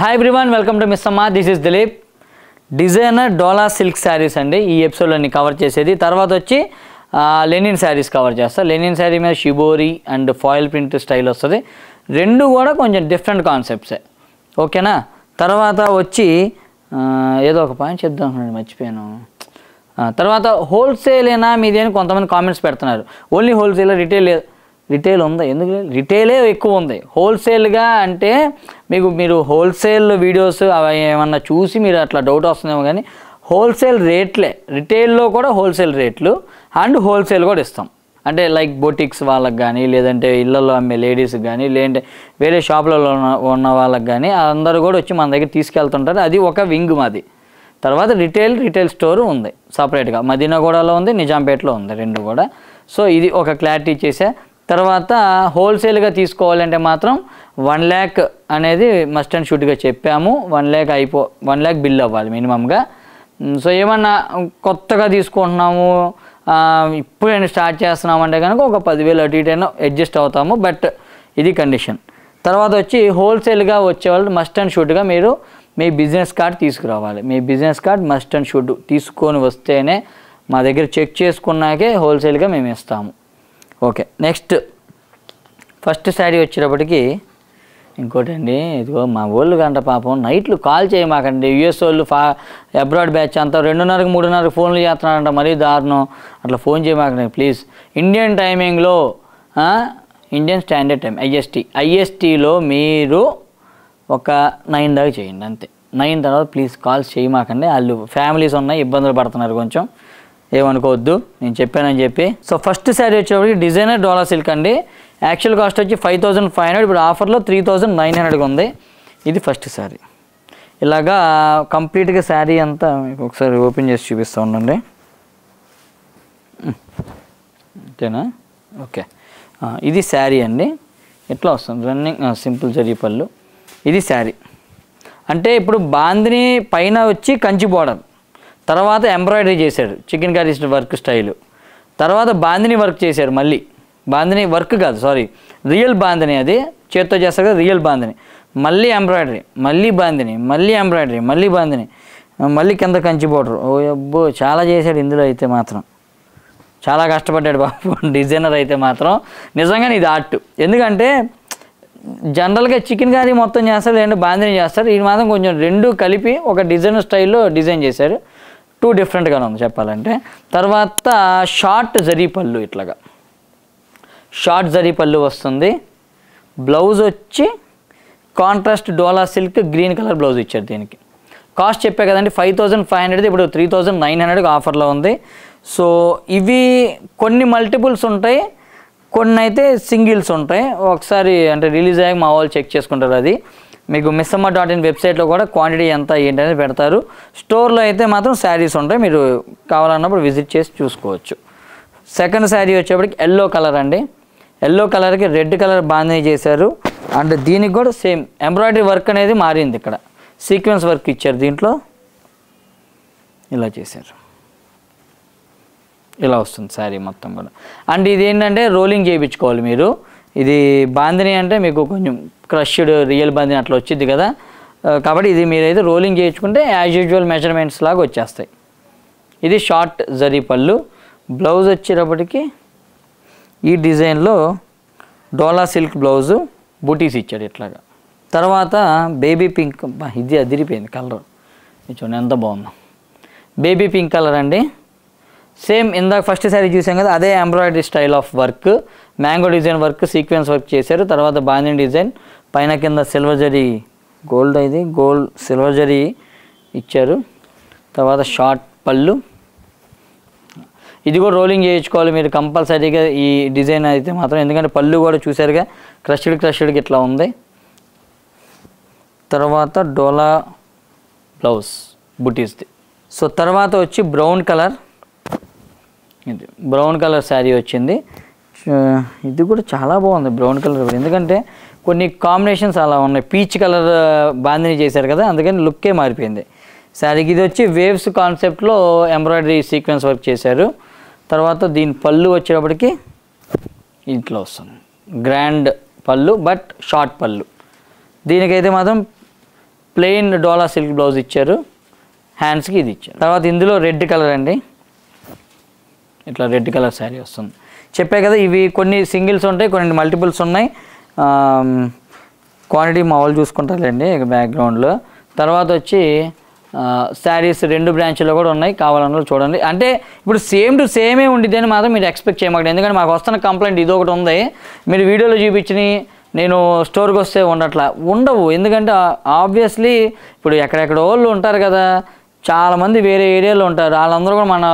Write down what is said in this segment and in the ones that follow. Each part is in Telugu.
Hi everyone, welcome to miss Amma. This is Dilip. Designer Dola silk saris అండి ఈ ఎపిసోడ్లో కవర్ చేసేది. తర్వాత వచ్చి లెనిన్ శారీస్ కవర్ చేస్తా. లెనిన్ శారీ మీద shibori and foil print style వస్తుంది. రెండు కూడా కొంచెం డిఫరెంట్ కాన్సెప్ట్సే, ఓకేనా. తర్వాత వచ్చి ఏదో ఒక పాయింట్ చెప్దాం మర్చిపోయాను. తర్వాత హోల్సేలేనా మీది అని కొంతమంది కామెంట్స్ పెడుతున్నారు. ఓన్లీ హోల్సేల్, రిటైల్ ఉందా? ఎందుకు రిటైలే ఎక్కువ ఉంది. హోల్సేల్గా అంటే మీరు హోల్సేల్ వీడియోస్ అవి ఏమన్నా చూసి మీరు అట్లా డౌట్ వస్తుందేమో, కానీ హోల్సేల్ రేట్లే. రిటైల్లో కూడా హోల్సేల్ రేట్లు అండ్ హోల్సేల్ కూడా ఇస్తాం. అంటే లైక్ బొటిక్స్ వాళ్ళకి కానీ, లేదంటే ఇళ్లలో అమ్మే లేడీస్కి కానీ, లేదంటే వేరే షాపులలో ఉన్న వాళ్ళకి కానీ అందరూ కూడా వచ్చి మన దగ్గర తీసుకెళ్తుంటారు. అది ఒక వింగ్ మాది. తర్వాత రిటైల్ స్టోర్ ఉంది సపరేట్గా, మదీనాగూడలో ఉంది, నిజాంపేటలో ఉంది, రెండు కూడా. సో ఇది ఒక క్లారిటీ చేసా. తర్వాత హోల్సేల్గా తీసుకోవాలంటే మాత్రం 1 lakh అనేది మస్ట్ అండ్ షుడ్గా చెప్పాము. 1 lakh బిల్ అవ్వాలి మినిమంగా. సో ఏమన్నా కొత్తగా తీసుకుంటున్నాము, ఇప్పుడు స్టార్ట్ చేస్తున్నామంటే కనుక ఒక 10,000 అటు ఇటు అయినా అడ్జస్ట్ అవుతాము, బట్ ఇది కండిషన్. తర్వాత వచ్చి హోల్సేల్గా వచ్చేవాళ్ళు మస్ట్ అండ్ షుడ్గా మీరు మీ బిజినెస్ కార్డ్ తీసుకురావాలి. మీ business card must and should తీసుకొని వస్తేనే మా దగ్గర చెక్ చేసుకున్నాకే హోల్సేల్గా మేము ఇస్తాము. ఓకే, నెక్స్ట్ ఫస్ట్ శారీ వచ్చేటప్పటికి ఇంకోటి అండి. ఇదిగో మా వాళ్ళు కంట పాపం నైట్లు కాల్ చేయమాకండి. యూఎస్ వాళ్ళు అబ్రాడ్ బ్యాచ్ అంతా 2:30, 3:30 ఫోన్లు చేస్తున్నారంట, మరీ దారుణం. అట్లా ఫోన్ చేయమాకండి ప్లీజ్. ఇండియన్ టైమింగ్లో, ఇండియన్ స్టాండర్డ్ టైం ఐఎస్టీలో మీరు ఒక 9 దాకా చేయండి అంతే. 9 తర్వాత ప్లీజ్ కాల్స్ చేయమాకండి. వాళ్ళు ఫ్యామిలీస్ ఉన్నాయి, ఇబ్బందులు పడుతున్నారు, కొంచెం ఏమనుకోవద్దు నేను చెప్పానని చెప్పి. సో ఫస్ట్ శారీ వచ్చేప్పటికి డిజైనర్ డోలా సిల్క్ అండి. యాక్చువల్ కాస్ట్ వచ్చి 5,500, ఇప్పుడు ఆఫర్లో 3,900 ఉంది. ఇది ఫస్ట్ శారీ. ఇలాగా కంప్లీట్గా శారీ అంతా మీకు ఒకసారి ఓపెన్ చేసి చూపిస్తూ ఉండండి. అంతేనా? ఓకే, ఇది శారీ అండి. ఎట్లా వస్తుంది రన్నింగ్ సింపుల్ జరీ పళ్ళు. ఇది శారీ. అంటే ఇప్పుడు బాందిని పైన వచ్చి కంచి బోర్డర్, తర్వాత ఎంబ్రాయిడరీ చేశాడు చికెన్ కర్రీ వర్క్ స్టైలు, తర్వాత బాందిని వర్క్ చేశారు. మళ్ళీ బాందిని వర్క్ కాదు, సారీ, రియల్ బాందిని, అది చేత్తో చేస్తారు కదా రియల్ బాందిని. మళ్ళీ ఎంబ్రాయిడరీ, మళ్ళీ బాందిని, మళ్ళీ ఎంబ్రాయిడరీ, మళ్ళీ బాందిని, మళ్ళీ కింద కంచి బోర్డర్. ఓ అబ్బో, చాలా చేశాడు ఇందులో. అయితే మాత్రం చాలా కష్టపడ్డాడు బాబు డిజైనర్. అయితే మాత్రం నిజంగానే ఇది ఆర్ట్. ఎందుకంటే జనరల్గా చికెన్ కర్రీ మొత్తం చేస్తారు, లేదంటే బాందిని చేస్తారు. ఇది మాత్రం కొంచెం రెండు కలిపి ఒక డిజైనర్ స్టైల్లో డిజైన్ చేశారు. 2 డిఫరెంట్గానే ఉంది చెప్పాలంటే. తర్వాత షార్ట్ జరీ పళ్ళు, ఇట్లాగా షార్ట్ జరీ పళ్ళు వస్తుంది. బ్లౌజ్ వచ్చి కాంట్రాస్ట్ డోలా సిల్క్ గ్రీన్ కలర్ బ్లౌజ్ ఇచ్చారు. దీనికి కాస్ట్ చెప్పే కదండి 5,500, ఇప్పుడు 3,900 ఆఫర్లో ఉంది. సో ఇవి కొన్ని మల్టిపుల్స్ ఉంటాయి, కొన్ని అయితే సింగిల్స్ ఉంటాయి. ఒకసారి అంటే రిలీజ్ అయ్యాక మా వాళ్ళు చెక్ చేసుకుంటారు. అది మీకు missamma.in వెబ్సైట్లో కూడా క్వాంటిటీ ఎంత ఏంటనేది పెడతారు. స్టోర్లో అయితే మాత్రం శారీస్ ఉంటాయి, మీరు కావాలన్నప్పుడు విజిట్ చేసి చూసుకోవచ్చు. సెకండ్ శారీ వచ్చేప్పటికి ఎల్లో కలర్ అండి. ఎల్లో కలర్కి రెడ్ కలర్ బాందిని చేశారు. అండ్ దీనికి కూడా సేమ్ ఎంబ్రాయిడరీ వర్క్ అనేది మారింది. ఇక్కడ సీక్వెన్స్ వర్క్ ఇచ్చారు, దీంట్లో ఇలా చేశారు. ఇలా వస్తుంది శారీ మొత్తం కూడా. అండ్ ఇది ఏంటంటే రోలింగ్ చేయించుకోవాలి మీరు. ఇది బాందిని అంటే మీకు కొంచెం క్రష్డ్ రియల్ బాందిని అట్లా వచ్చింది కదా, కాబట్టి ఇది మీరైతే రోలింగ్ చేయించుకుంటే యాజ్ యూజువల్ మెజర్మెంట్స్ లాగా వచ్చేస్తాయి. ఇది షార్ట్ జరీ పళ్ళు. బ్లౌజ్ వచ్చేటప్పటికి ఈ డిజైన్లో డోలా సిల్క్ బ్లౌజు బూటీస్ ఇచ్చాడు ఇట్లాగా. తర్వాత బేబీ పింక్, ఇది అదిరిపోయింది కలర్, చూడండి ఎంత బాగుందో. బేబీ పింక్ కలర్ అండి. సేమ్ ఇందాక ఫస్ట్ శారీ చూసాం కదా, అదే embroidery style of work, mango design work, sequence work చేశారు. తర్వాత బాందిని డిజైన్, పైన కింద సిల్వర్ జరీ గోల్డ్, ఇది గోల్డ్ సిల్వర్ జరీ ఇచ్చారు. తర్వాత షార్ట్ పళ్ళు. ఇది కూడా రోలింగ్ చేయించుకోవాలి మీరు కంపల్సరీగా ఈ డిజైన్ అయితే మాత్రం, ఎందుకంటే పళ్ళు కూడా చూసారుగా క్రష్డ్కి ఇట్లా ఉంది. తర్వాత డోలా బ్లౌజ్ బుటీస్ది. సో తర్వాత వచ్చి బ్రౌన్ కలర్, ఇది బ్రౌన్ కలర్ శారీ వచ్చింది. ఇది కూడా చాలా బాగుంది బ్రౌన్ కలర్, ఎందుకంటే కొన్ని కాంబినేషన్స్ అలా ఉన్నాయి. పీచ్ కలర్ బాందిని చేశారు కదా, అందుకని లుక్కే మారిపోయింది శారీకి. ఇది వచ్చి వేవ్స్ కాన్సెప్ట్లో ఎంబ్రాయిడరీ సీక్వెన్స్ వర్క్ చేశారు. తర్వాత దీని పళ్ళు వచ్చేటప్పటికి ఇంట్లో వస్తుంది, గ్రాండ్ పళ్ళు బట్ షార్ట్ పళ్ళు. దీనికైతే మాత్రం ప్లెయిన్ డోలా సిల్క్ బ్లౌజ్ ఇచ్చారు, హ్యాండ్స్కి ఇది ఇచ్చారు. తర్వాత ఇందులో రెడ్ కలర్ అండి, ఇట్లా రెడ్ కలర్ శారీ వస్తుంది. చెప్పే కదా ఇవి కొన్ని సింగిల్స్ ఉంటాయి, కొన్ని మల్టిపుల్స్ ఉన్నాయి. క్వాంటిటీ మా వాళ్ళు చూసుకుంటారులేండి బ్యాక్గ్రౌండ్లో. తర్వాత వచ్చి శారీస్ 2 బ్రాంచ్లో కూడా ఉన్నాయి, కావాలన్నా చూడండి. అంటే ఇప్పుడు సేమ్ టు సేమే ఉండిద్ది అని మాత్రం మీరు ఎక్స్పెక్ట్ చేయమాకండి. ఎందుకంటే మాకు వస్తున్న కంప్లైంట్ ఇది ఒకటి ఉంది, మీరు వీడియోలో చూపించి నేను స్టోర్కి వస్తే ఉండవు. ఎందుకంటే ఆబ్వియస్లీ ఇప్పుడు ఎక్కడెక్కడ వాళ్ళు ఉంటారు కదా, చాలామంది వేరే ఏరియాలో ఉంటారు, వాళ్ళందరూ కూడా మన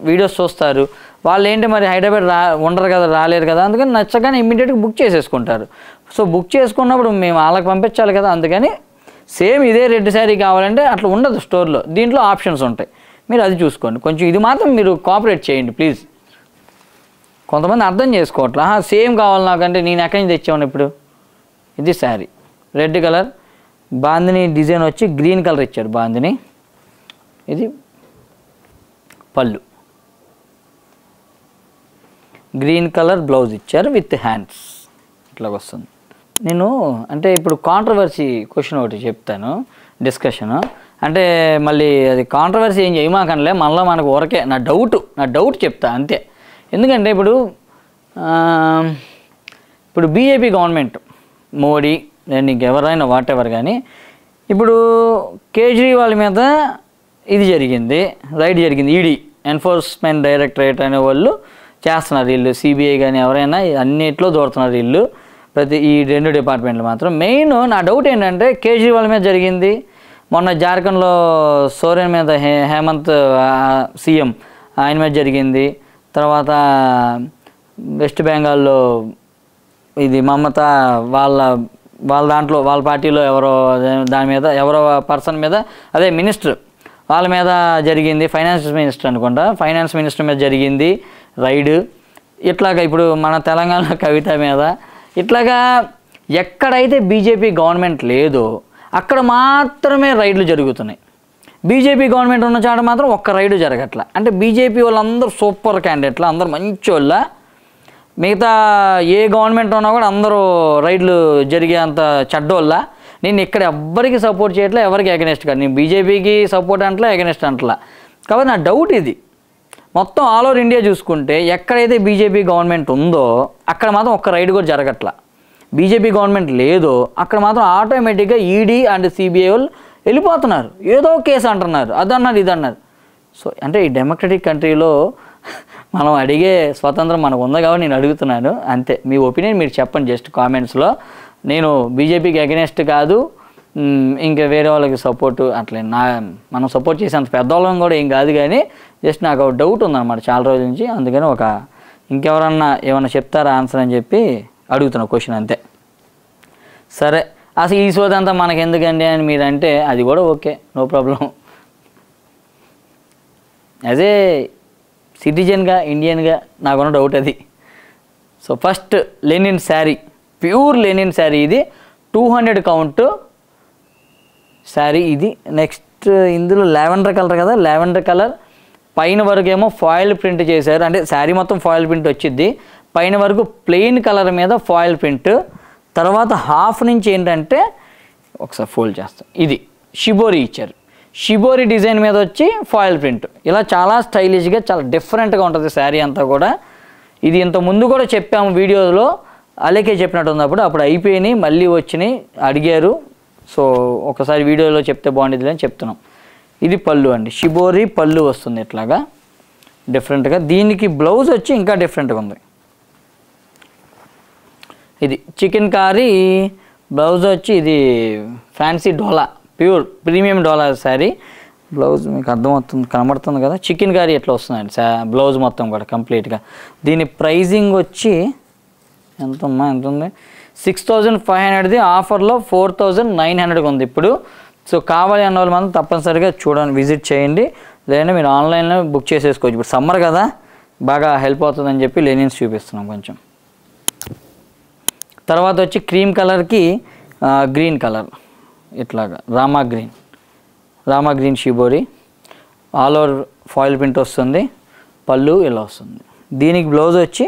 వీడియోస్ చూస్తారు. వాళ్ళు ఏంటి మరి హైదరాబాద్ ఉండరు కదా, రాలేరు కదా, అందుకని నచ్చగానే ఇమ్మీడియట్గా బుక్ చేసేసుకుంటారు. సో బుక్ చేసుకున్నప్పుడు మేము వాళ్ళకి పంపించాలి కదా, అందుకని సేమ్ ఇదే రెడ్ శారీ కావాలంటే అట్లా ఉండదు స్టోర్లో. దీంట్లో ఆప్షన్స్ ఉంటాయి, మీరు అది చూసుకోండి. కొంచెం ఇది మాత్రం మీరు కోఆపరేట్ చేయండి ప్లీజ్. కొంతమంది అర్థం చేసుకోవట్లా, సేమ్ కావాలి నాకంటే నేను ఎక్కడి నుంచి తెచ్చాను. ఇప్పుడు ఇది sari red colour, bandhani design వచ్చి గ్రీన్ కలర్ ఇచ్చారు బాందిని. ఇది పళ్ళు, గ్రీన్ కలర్ బ్లౌజ్ ఇచ్చారు విత్ హ్యాండ్స్, ఇట్లా వస్తుంది. నేను అంటే ఇప్పుడు కాంట్రవర్సీ క్వశ్చన్ ఒకటి చెప్తాను, డిస్కషను. అంటే మళ్ళీ అది కాంట్రవర్సీ ఏం చేయమాకనలే, మళ్ళీ మనకు ఊరకే నా డౌట్ చెప్తా అంతే. ఎందుకంటే ఇప్పుడు బీజేపీ గవర్నమెంట్, మోడీ ఇంకెవరైనా వాట్ ఎవర్ కానీ, ఇప్పుడు కేజ్రీవాల్ మీద ఇది జరిగింది, రైడ్ జరిగింది. ఈడీ ఎన్ఫోర్స్మెంట్ డైరెక్టరేట్ అనే వాళ్ళు చేస్తున్నారు, వీళ్ళు సిబిఐ కానీ ఎవరైనా అన్నిట్లో దూరుతున్నారు వీళ్ళు, ఈ 2 డిపార్ట్మెంట్లు మాత్రం. మెయిన్ నా డౌట్ ఏంటంటే కేజ్రీవాల్ మీద జరిగింది, మొన్న జార్ఖండ్లో సోరెన్ మీద హేమంత్ సీఎం ఆయన మీద జరిగింది, తర్వాత వెస్ట్ బెంగాల్లో ఇది మమతా వాళ్ళ దాంట్లో వాళ్ళ పార్టీలో దాని మీద ఎవరో పర్సన్ మీద, అదే మినిస్టర్ వాళ్ళ మీద జరిగింది, ఫైనాన్స్ మినిస్టర్ అనుకుంటా, ఫైనాన్స్ మినిస్టర్ మీద జరిగింది రైడ్. ఇట్లాగా ఇప్పుడు మన తెలంగాణ కవిత మీద, ఇట్లాగా ఎక్కడైతే బీజేపీ గవర్నమెంట్ లేదో అక్కడ మాత్రమే రైడ్లు జరుగుతున్నాయి. బీజేపీ గవర్నమెంట్ ఉన్న చాట మాత్రం ఒక్క రైడు జరగట్లా. అంటే బీజేపీ వాళ్ళందరూ సూపర్ క్యాండిడేట్లు, అందరూ మంచి వాళ్ళ, మిగతా ఏ గవర్నమెంట్ ఉన్నా కూడా అందరూ రైడ్లు జరిగే అంత చెడ్డోళ్ళ. నేను ఇక్కడ ఎవ్వరికి సపోర్ట్ చేయట్లా, ఎవరికి ఎగనెస్ట్ కాదు, నేను బీజేపీకి సపోర్ట్ అంటలా ఎగనెస్ట్ అంటలా. కాబట్టి నా డౌట్ ఇది, మొత్తం ఆల్ ఓవర్ ఇండియా చూసుకుంటే ఎక్కడైతే బీజేపీ గవర్నమెంట్ ఉందో అక్కడ మాత్రం ఒక్క రైడ్ కూడా జరగట్లా. బీజేపీ గవర్నమెంట్ లేదో అక్కడ మాత్రం ఆటోమేటిక్గా ఈడీ అండ్ సిబిఐ వాళ్ళు వెళ్ళిపోతున్నారు, ఏదో కేసు అంటున్నారు, అదన్నారు ఇదన్నారు. సో అంటే ఈ డెమోక్రటిక్ కంట్రీలో మనం అడిగే స్వతంత్రం మనకు ఉంది కాబట్టి నేను అడుగుతున్నాను అంతే. మీ ఒపీనియన్ మీరు చెప్పండి జస్ట్ కామెంట్స్లో. నేను బీజేపీకి అగెనెస్ట్ కాదు, ఇంకా వేరే వాళ్ళకి సపోర్టు అట్లే మనం సపోర్ట్ చేసేంత పెద్దవాళ్ళం కూడా ఏం కాదు, కానీ జస్ట్ నాకు ఒక డౌట్ ఉందన్నమాట చాలా రోజుల నుంచి, అందుకని ఇంకెవరన్నా ఏమన్నా చెప్తారా ఆన్సర్ అని చెప్పి అడుగుతున్నా క్వశ్చన్ అంతే. సరే, అసలు ఈ సోదంతా మనకు ఎందుకండి అని మీరు అంటే అది కూడా okay, no problem. As a సిటిజన్గా ఇండియన్గా నాకున్న డౌట్ అది. So first linen sari, pure linen sari, ఇది 200 కౌంట్ శారీ ఇది. నెక్స్ట్ ఇందులో లావెండర్ కలర్ కదా, లావెండర్ కలర్ పైన వరకు ఏమో ఫాయిల్ ప్రింట్ చేశారు, అంటే శారీ మొత్తం ఫాయిల్ ప్రింట్ వచ్చింది, పైన వరకు ప్లెయిన్ కలర్ మీద ఫాయిల్ ప్రింట్. తర్వాత హాఫ్ నుంచి ఏంటంటే ఒకసారి ఫోల్డ్ చేస్తాం, ఇది షిబోరి ఇచ్చారు, షిబోరి డిజైన్ మీద వచ్చి ఫాయిల్ ప్రింట్. ఇలా చాలా స్టైలిష్గా చాలా డిఫరెంట్గా ఉంటుంది శారీ అంతా కూడా. ఇది ఇంత ముందు కూడా చెప్పాము వీడియోలో, అలాగే చెప్పినట్టు ఉన్నప్పుడు అప్పుడు అయిపోయినాయి, మళ్ళీ వచ్చినాయి అడిగారు. సో ఒకసారి వీడియోలో చెప్తే బాగుండేది అని చెప్తున్నాం. ఇది పళ్ళు అండి, షిబోరి పళ్ళు వస్తుంది ఇట్లాగా డిఫరెంట్గా. దీనికి బ్లౌజ్ వచ్చి ఇంకా డిఫరెంట్గా ఉంది, ఇది చికెన్ కారీ బ్లౌజ్ వచ్చి, ఇది ఫ్యాన్సీ డోలా, ప్యూర్ ప్రీమియం డోలా శారీ. బ్లౌజ్ మీకు అర్థమవుతుంది, కనబడుతుంది కదా, చికెన్ కారీ ఎట్లా వస్తుందండి బ్లౌజ్ మొత్తం కూడా కంప్లీట్గా. దీని ప్రైజింగ్ వచ్చి ఎంతమ్మా, ఎంత ఉంది, 6500ది, ఆఫర్లో 4900 ఉంది ఇప్పుడు. సో కావాలి అన్న వాళ్ళు మాత్రం తప్పనిసరిగా చూడండి, విజిట్ చేయండి, లేదంటే మీరు ఆన్లైన్లో బుక్ చేసేసుకోవచ్చు. ఇప్పుడు సమ్మర్ కదా, బాగా హెల్ప్ అవుతుందని చెప్పి లెనిన్స్ చూపిస్తున్నాం కొంచెం. తర్వాత వచ్చి క్రీమ్ కలర్కి గ్రీన్ కలర్, ఇట్లాగా Rama green shibori, all over foil print వస్తుంది, పళ్ళు ఇలా వస్తుంది. దీనికి బ్లౌజ్ వచ్చి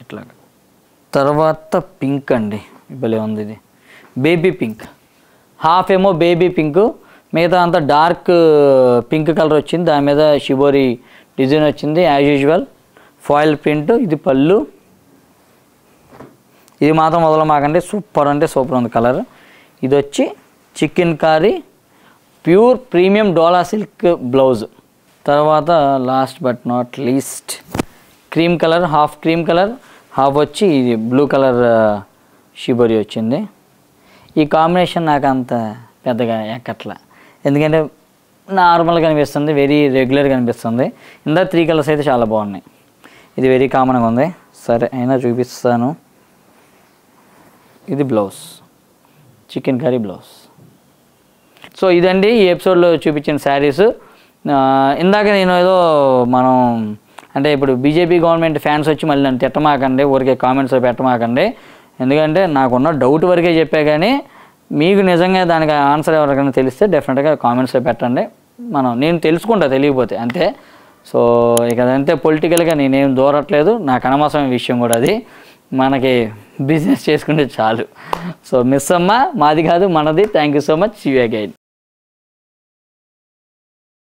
ఇట్లాగా. తర్వాత పింక్ అండి, భలే ఉంది, ఇది బేబీ పింక్, హాఫ్ ఏమో బేబీ పింక్, మిగతా అంతా డార్క్ పింక్ కలర్ వచ్చింది. దాని మీద షిబోరి డిజైన్ వచ్చింది యాజ్ యూజువల్. Foil print. ఇది పళ్ళు. ఇది మాత్రం వదలమాకండి, సూపర్ అంటే సూపర్ ఉంది కలర్. ఇది వచ్చి చికెన్ కారీ ప్యూర్ ప్రీమియం డోలా సిల్క్ బ్లౌజ్. తర్వాత last but not least cream colour, half cream colour, half వచ్చి ఇది బ్లూ కలర్ షిబోరి వచ్చింది. ఈ కాంబినేషన్ నాకు అంత పెద్దగా ఎక్కట్లా, ఎందుకంటే నార్మల్గా కనిపిస్తుంది, వెరీ రెగ్యులర్గా కనిపిస్తుంది. ఇందా 3 కలర్స్ అయితే చాలా బాగున్నాయి. ఇది వెరీ కామన్గా ఉంది. సరే అయినా చూపిస్తాను. ఇది blouse, chicken curry blouse. So ఇదండి ఈ ఎపిసోడ్లో చూపించిన శారీస్. ఇందాక నేను ఏదో మనం అంటే ఇప్పుడు బీజేపీ గవర్నమెంట్ ఫ్యాన్స్ వచ్చి మళ్ళీ నన్ను తిట్టమాకండి, ఊరికే కామెంట్స్ పెట్టమాకండి. ఎందుకంటే నాకున్న డౌట్ వరకే చెప్పే, కానీ మీకు నిజంగా దానికి ఆన్సర్ ఎవరికైనా తెలిస్తే డెఫినెట్గా కామెంట్స్లో పెట్టండి. నేను తెలుసుకుంటా తెలియకపోతే అంతే. సో ఇక అదంతే, పొలిటికల్గా నేనేం దూరట్లేదు, నాకు అనవసరమైన విషయం కూడా అది. మనకి బిజినెస్ చేసుకుంటే చాలు. సో మిస్ అమ్మ, మాది కాదు మనది. Thank you so much. See you again.